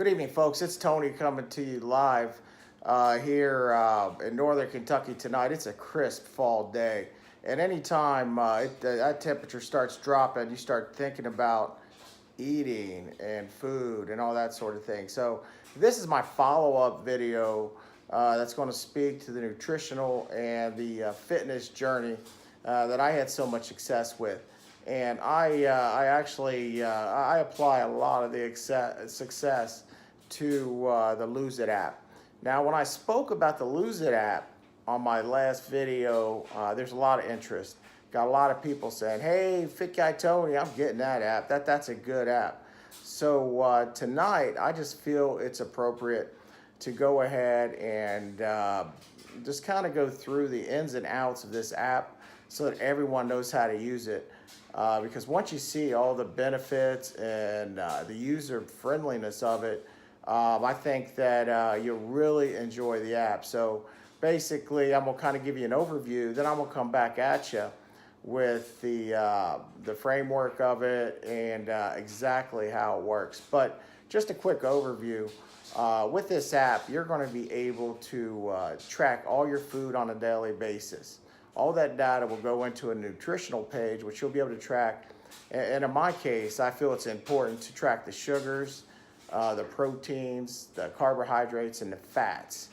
Good evening, folks. It's Tony coming to you live here in northern Kentucky tonight. It's a crisp fall day. And anytime that temperature starts dropping, you start thinking about eating and food and all that sort of thing. So this is my follow-up video that's going to speak to the nutritional and the fitness journey that I had so much success with. And I actually I apply a lot of the success to the Lose It app. Now, when I spoke about the Lose It app on my last video, there's a lot of interest. Got a lot of people saying, "Hey, Fit Guy Tony, I'm getting that app. That's a good app." So tonight, I just feel it's appropriate to go ahead and just kind of go through the ins and outs of this app so that everyone knows how to use it. Because once you see all the benefits and the user friendliness of it, I think that you'll really enjoy the app. So basically, I'm gonna kind of give you an overview, then I'm gonna come back at you with the framework of it and exactly how it works. But just a quick overview. With this app, you're going to be able to track all your food on a daily basis. All that data will go into a nutritional page, which you'll be able to track. And in my case, I feel it's important to track the sugars, the proteins, the carbohydrates, and the fats.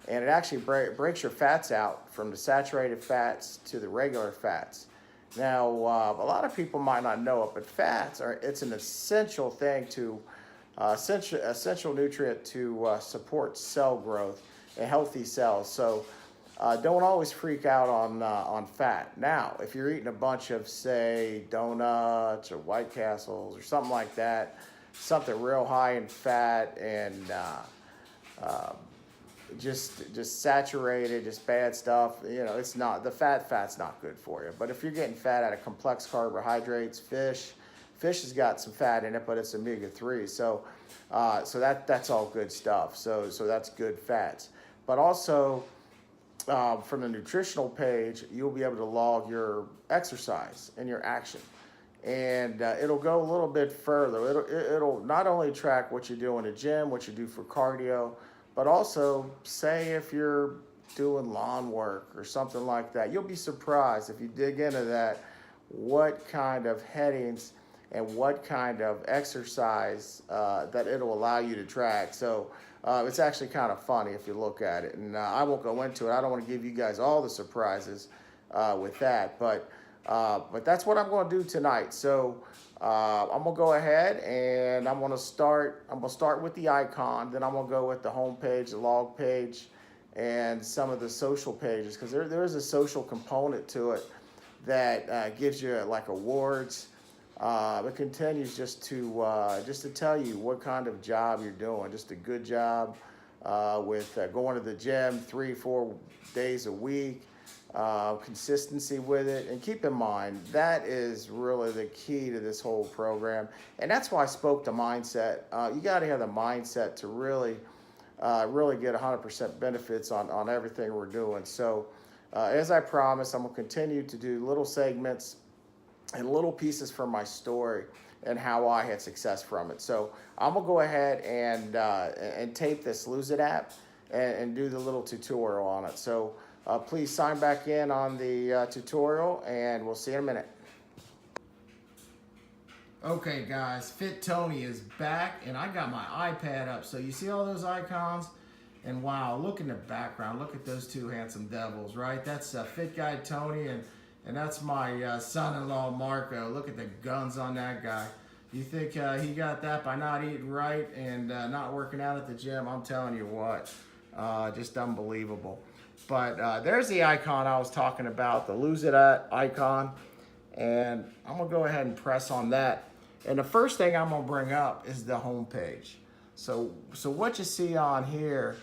And it actually breaks your fats out from the saturated fats to the regular fats. Now, a lot of people might not know it, but it's an essential thing to, essential nutrient to support cell growth and healthy cells. So don't always freak out on fat. Now, if you're eating a bunch of, say, donuts or White Castles or something like that, something real high in fat and just saturated, just bad stuff, it's not, fat's not good for you. But if you're getting fat out of complex carbohydrates, fish has got some fat in it, but it's omega-3. So that's all good stuff. So that's good fats. But also, from the nutritional page, you'll be able to log your exercise and your action. And it'll go a little bit further. It'll not only track what you do in the gym, what you do for cardio, but also say if you're doing lawn work or something like that. You'll be surprised if you dig into that, what kind of headings and what kind of exercise that it'll allow you to track. So it's actually kind of funny if you look at it. And I won't go into it. I don't want to give you guys all the surprises with that. But that's what I'm going to do tonight. So I'm going to go ahead and I'm going to start with the icon. Then I'm going to go with the home page, the log page, and some of the social pages, because there is a social component to it that gives you like awards. It continues just to tell you what kind of job you're doing, just a good job with going to the gym 3-4 days a week, consistency with it. And keep in mind, that is really the key to this whole program. And that's why I spoke to mindset. You got to have the mindset to really get 100% benefits on everything we're doing. So as I promised, I'm going to continue to do little segments and little pieces from my story and how I had success from it. So I'm gonna go ahead and tape this Lose It app and do the little tutorial on it. So please sign back in on the tutorial, and we'll see you in a minute. Okay guys, Fit Tony is back, and I got my iPad up. So you see all those icons? And wow, look in the background, look at those two handsome devils, right? That's Fit Guy Tony, and that's my son-in-law, Marco. Look at the guns on that guy. You think he got that by not eating right and not working out at the gym? I'm telling you what, just unbelievable. But there's the icon I was talking about, the Lose It icon. And I'm gonna go ahead and press on that. And the first thing I'm gonna bring up is the home page. So what you see on here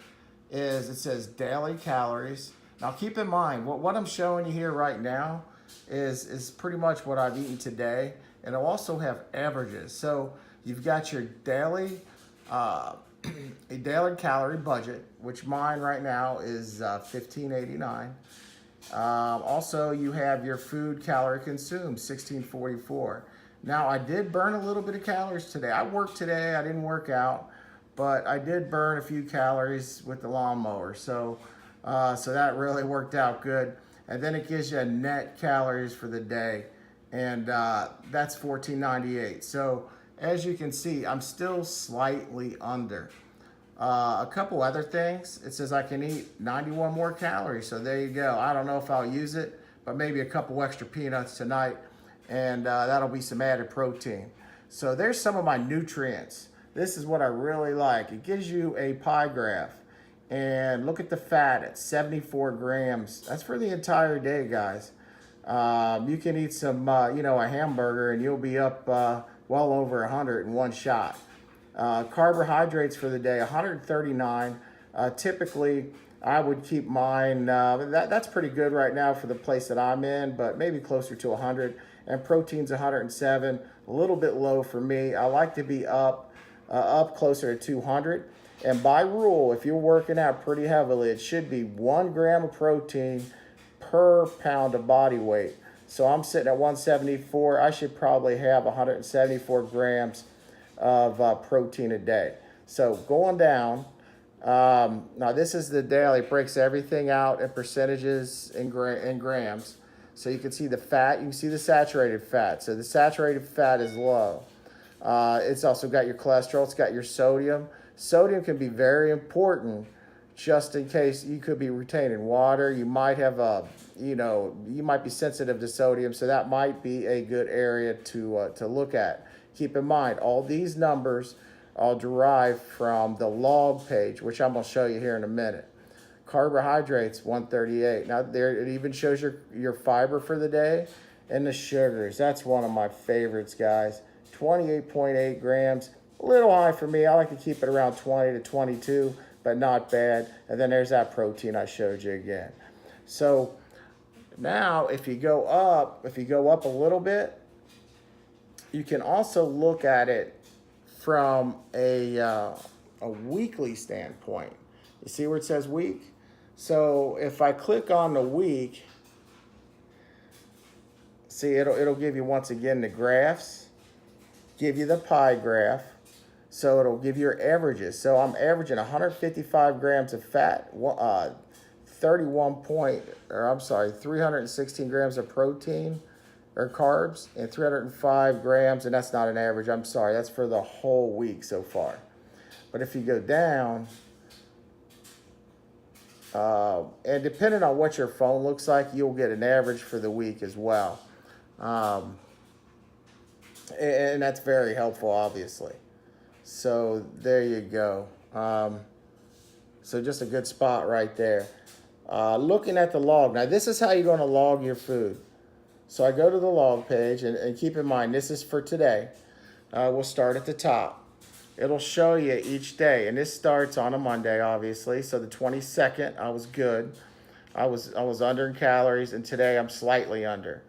is it says daily calories. Now keep in mind, what I'm showing you here right now is pretty much what I've eaten today, and it'll also have averages. So you've got your daily a daily calorie budget, which mine right now is $15.89. Also, you have your food calorie consumed, 1644. Now, I did burn a little bit of calories today. I worked today, I didn't work out, but I did burn a few calories with the lawnmower. So that really worked out good. And then it gives you net calories for the day, and that's 1498. So as you can see, I'm still slightly under. A couple other things. It says I can eat 91 more calories. So there you go. I don't know if I'll use it, but maybe a couple extra peanuts tonight, and that'll be some added protein. So there's some of my nutrients. This is what I really like. It gives you a pie graph. And look at the fat at 74 grams. That's for the entire day, guys. You can eat some, a hamburger, and you'll be up well over 100 in one shot. Carbohydrates for the day, 139. Typically, I would keep mine, that's pretty good right now for the place that I'm in, but maybe closer to 100. And protein's 107, a little bit low for me. I like to be up closer to 200. And by rule, if you're working out pretty heavily, it should be 1 gram of protein per pound of body weight. So I'm sitting at 174. I should probably have 174 grams of protein a day. So going down, now this is the daily. It breaks everything out in percentages in grams. So you can see the fat, you can see the saturated fat. So the saturated fat is low. It's also got your cholesterol, it's got your sodium. Sodium can be very important just in case you could be retaining water. You might have you might be sensitive to sodium, so that might be a good area to look at. Keep in mind, all these numbers are derived from the log page, which I'm going to show you here in a minute. Carbohydrates, 138. Now, there it even shows your fiber for the day and the sugars. That's one of my favorites, guys. 28.8 grams. A little high for me. I like to keep it around 20 to 22, but not bad. And then there's that protein I showed you again. So now if you go up a little bit, you can also look at it from a weekly standpoint. You see where it says week? So if I click on the week, see it'll give you once again the graphs, give you the pie graph. So it'll give you your averages. So I'm averaging 155 grams of fat, 316 grams of protein or carbs, and 305 grams, and that's not an average, I'm sorry, that's for the whole week so far. But if you go down, and depending on what your phone looks like, you'll get an average for the week as well. And that's very helpful, obviously. So there you go. So just a good spot right there. Looking at the log. Now this is how you're going to log your food. So I go to the log page, and keep in mind, this is for today. We'll start at the top. It'll show you each day, and this starts on a Monday, obviously. So the 22nd, I was good. I was under in calories, and today I'm slightly under.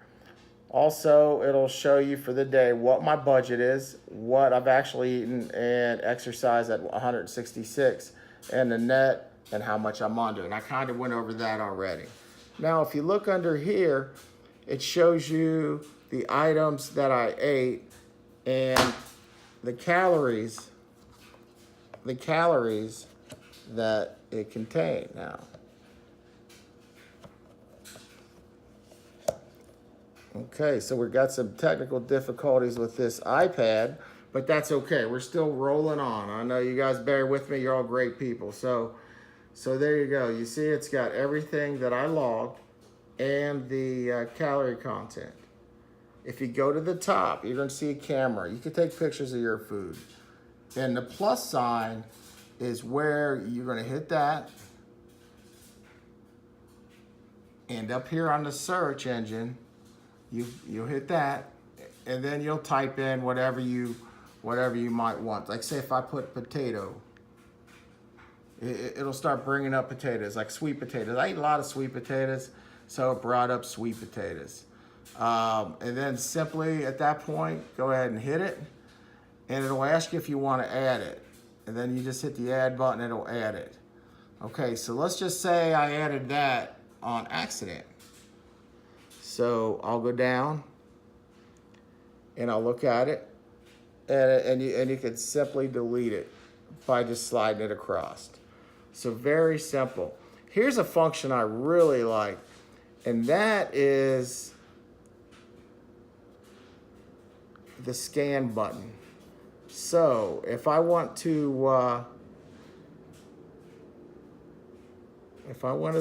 Also, it'll show you for the day what my budget is, what I've actually eaten, and exercise at 166, and the net, and how much I'm under. And I kind of went over that already. Now, if you look under here, it shows you the items that I ate and the calories that it contained now. Okay, so we've got some technical difficulties with this iPad, but that's okay. We're still rolling on. I know you guys bear with me. You're all great people. So there you go. You see it's got everything that I logged and the calorie content. If you go to the top, you're going to see a camera. You can take pictures of your food. And the plus sign is where you're going to hit that. And up here on the search engine, you'll hit that, and then you'll type in whatever you might want. Like say if I put potato, it'll start bringing up potatoes, like sweet potatoes. I eat a lot of sweet potatoes, so it brought up sweet potatoes. And then simply at that point, go ahead and hit it, and it'll ask you if you want to add it. And then you just hit the add button, it'll add it. Okay, so let's just say I added that on accident. So I'll go down and I'll look at it, and you can simply delete it by just sliding it across. So very simple. Here's a function I really like, and that is the scan button. So if I want to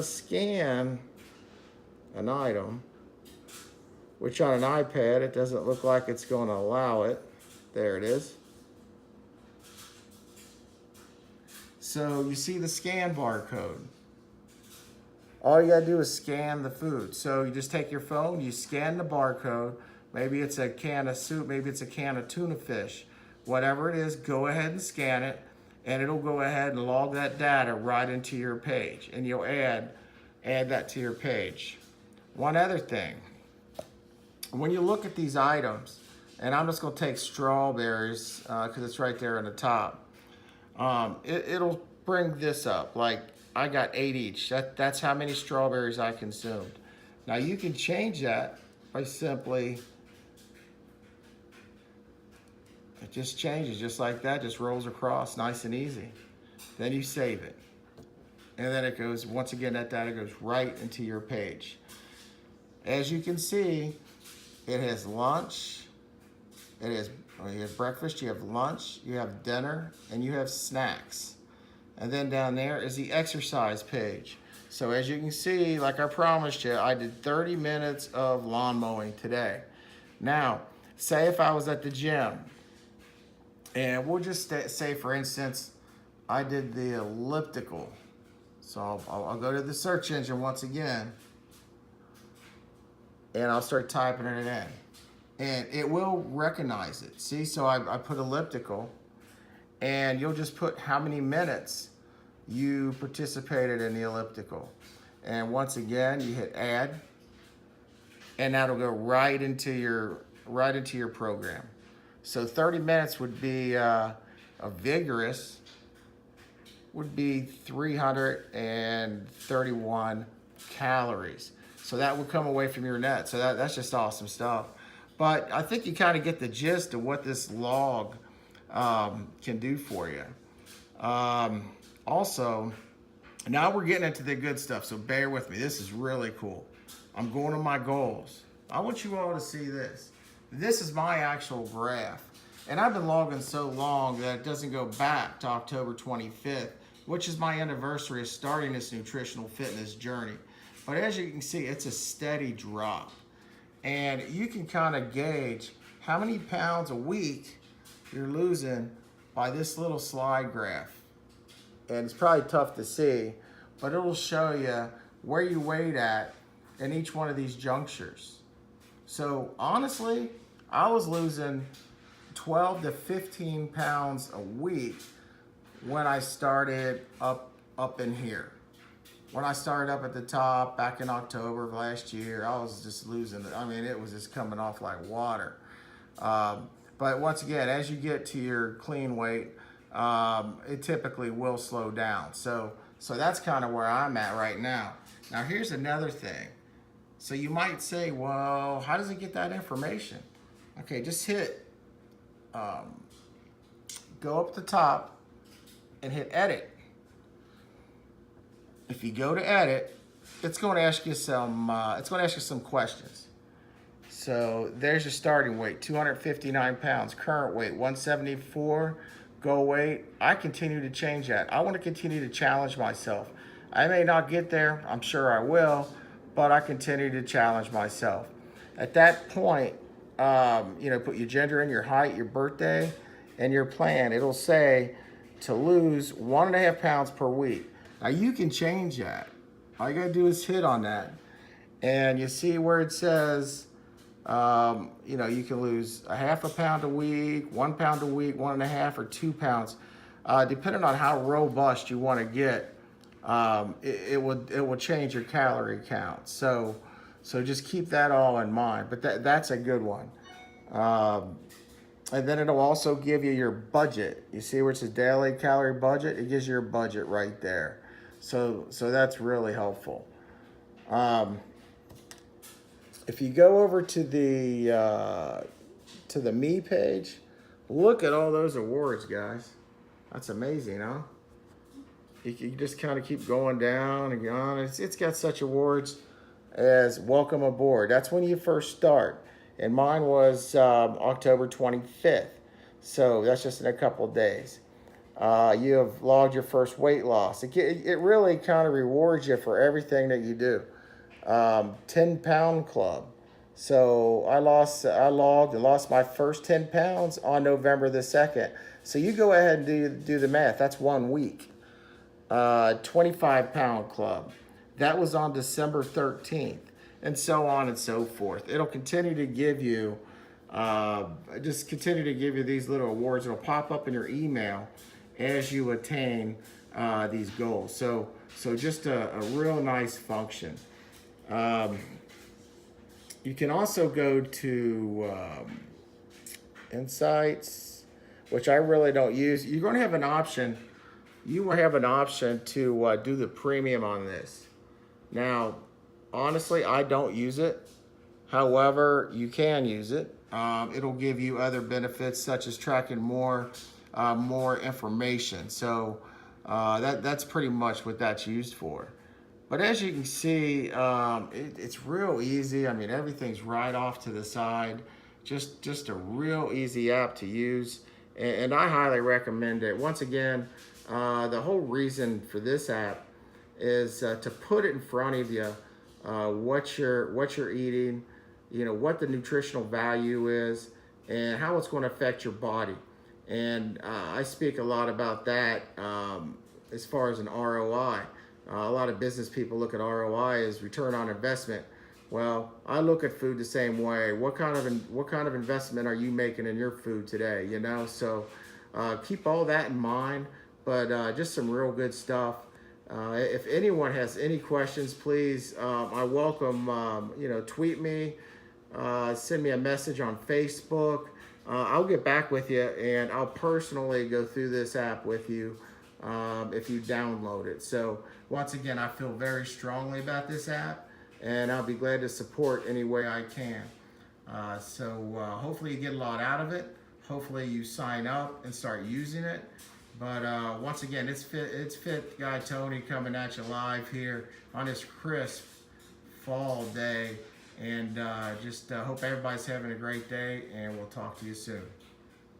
scan an item, which on an iPad it doesn't look like it's going to allow it. There it is. So you see the scan barcode. All you gotta do is scan the food. So you just take your phone, you scan the barcode. Maybe it's a can of soup, maybe it's a can of tuna fish. Whatever it is, go ahead and scan it, and it'll go ahead and log that data right into your page, and you'll add that to your page. One other thing, when you look at these items, and I'm just gonna take strawberries because it's right there on the top. It'll bring this up, like I got 8 each. That's how many strawberries I consumed. Now you can change that by simply, it just changes just like that, just rolls across nice and easy. Then you save it. And then it goes, once again, that data goes right into your page. As you can see, it has lunch, you have breakfast, you have lunch, you have dinner, and you have snacks. And then down there is the exercise page. So as you can see, like I promised you, I did 30 minutes of lawn mowing today. Now, say if I was at the gym, and we'll just say, for instance, I did the elliptical. So I'll go to the search engine once again, and I'll start typing it in. And it will recognize it. See, so I put elliptical, and you'll just put how many minutes you participated in the elliptical. And once again, you hit add, and that'll go right into your program. So 30 minutes would be a vigorous, would be 331 calories. So that would come away from your net. So that's just awesome stuff. But I think you kind of get the gist of what this log can do for you. Also, now we're getting into the good stuff, so bear with me. This is really cool. I'm going to my goals. I want you all to see this. This is my actual graph. And I've been logging so long that it doesn't go back to October 25th, which is my anniversary of starting this nutritional fitness journey. But as you can see, it's a steady drop. And you can kind of gauge how many pounds a week you're losing by this little slide graph. And it's probably tough to see, but it'll show you where you weighed at in each one of these junctures. So honestly, I was losing 12 to 15 pounds a week when I started up in here. When I started up at the top back in October of last year, I was just losing it. I mean, it was just coming off like water. But once again, as you get to your clean weight, it typically will slow down. So that's kind of where I'm at right now. Now here's another thing. So you might say, well, how does it get that information? Okay, just hit, go up the top and hit edit. If you go to edit, it's going to ask you some questions. So there's your starting weight, 259 pounds. Current weight, 174. Goal weight, I continue to change that. I want to continue to challenge myself. I may not get there, I'm sure I will, but I continue to challenge myself. At that point, put your gender in, your height, your birthday, and your plan. It'll say to lose 1.5 pounds per week. Now you can change that. All you gotta do is hit on that. And you see where it says, you can lose 0.5 pound a week, 1 pound a week, 1.5 or 2 pounds. Depending on how robust you wanna get, it will change your calorie count. So just keep that all in mind, but that's a good one. And then it'll also give you your budget. You see where it says daily calorie budget? It gives you your budget right there. So that's really helpful. If you go over to the me page, look at all those awards, guys. That's amazing, huh? You just kind of keep going down and on. It's got such awards as welcome aboard. That's when you first start. And mine was October 25th. So that's just in a couple of days. You have logged your first weight loss. It really kind of rewards you for everything that you do. 10-pound club. So I logged and lost my first 10 pounds on November the 2nd. So you go ahead and do the math. That's 1 week. 25-pound club. That was on December 13th, and so on and so forth. It'll continue to give you, just continue to give you these little awards. It'll pop up in your email as you attain these goals. So just a real nice function. You can also go to Insights, which I really don't use. You're going to have an option. You will have an option to do the premium on this. Now, honestly, I don't use it. However, you can use it. It'll give you other benefits such as tracking more information. So that's pretty much what that's used for. But as you can see, it's real easy. I mean, everything's right off to the side. Just a real easy app to use, and I highly recommend it. Once again, the whole reason for this app is to put it in front of you, what you're eating, what the nutritional value is, and how it's going to affect your body. And I speak a lot about that as far as an ROI. A lot of business people look at ROI as return on investment. Well, I look at food the same way. What kind of investment are you making in your food today? So keep all that in mind. But just some real good stuff. If anyone has any questions, please, I welcome, tweet me, send me a message on Facebook. I'll get back with you, and I'll personally go through this app with you if you download it. So once again, I feel very strongly about this app, and I'll be glad to support any way I can. Hopefully you get a lot out of it. Hopefully you sign up and start using it. But once again, it's Fit Guy Tony coming at you live here on this crisp fall day. And just hope everybody's having a great day, and we'll talk to you soon.